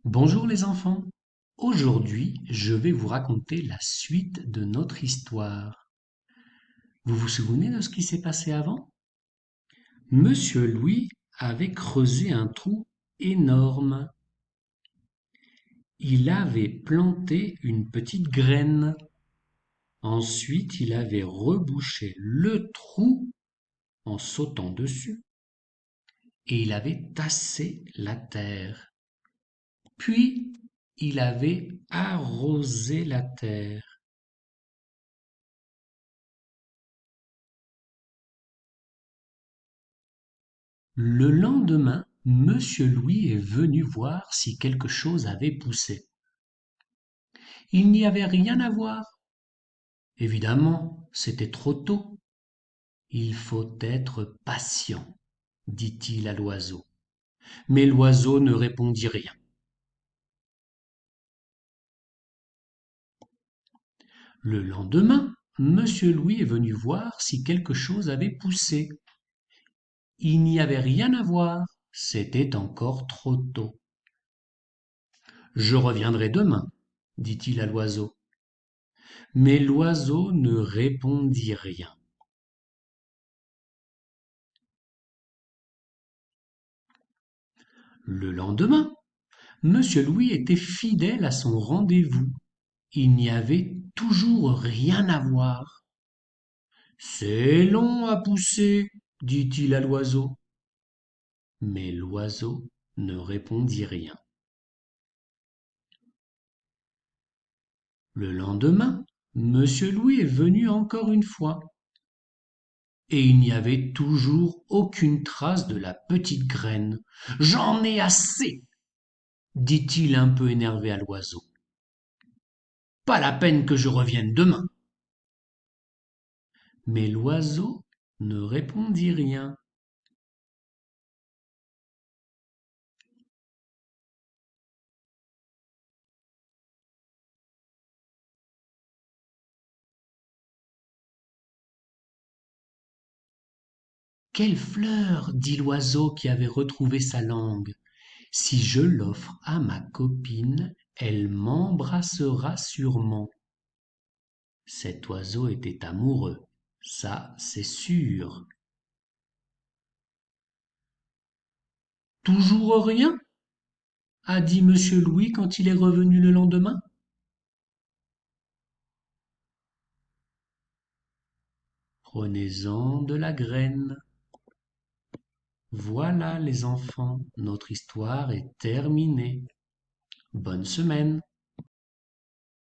Bonjour les enfants. Aujourd'hui, je vais vous raconter la suite de notre histoire. Vous vous souvenez de ce qui s'est passé avant? Monsieur Louis avait creusé un trou énorme. Il avait planté une petite graine. Ensuite, il avait rebouché le trou en sautant dessus et il avait tassé la terre. Puis, il avait arrosé la terre. Le lendemain, Monsieur Louis est venu voir si quelque chose avait poussé. Il n'y avait rien à voir. Évidemment, c'était trop tôt. Il faut être patient, dit-il à l'oiseau. Mais l'oiseau ne répondit rien. Le lendemain, Monsieur Louis est venu voir si quelque chose avait poussé. Il n'y avait rien à voir. C'était encore trop tôt. Je reviendrai demain, dit-il à l'oiseau. Mais l'oiseau ne répondit rien. Le lendemain, Monsieur Louis était fidèle à son rendez-vous. Il n'y avait toujours rien à voir. C'est long à pousser, dit-il à l'oiseau. Mais l'oiseau ne répondit rien. Le lendemain, Monsieur Louis est venu encore une fois. Et il n'y avait toujours aucune trace de la petite graine. J'en ai assez, dit-il un peu énervé à l'oiseau. Pas la peine que je revienne demain. Mais l'oiseau ne répondit rien. Quelle fleur, dit l'oiseau qui avait retrouvé sa langue. Si je l'offre à ma copine, elle m'embrassera sûrement. Cet oiseau était amoureux, ça c'est sûr. Toujours rien? A dit Monsieur Louis quand il est revenu le lendemain. Prenez-en de la graine. Voilà les enfants, notre histoire est terminée. Bonne semaine.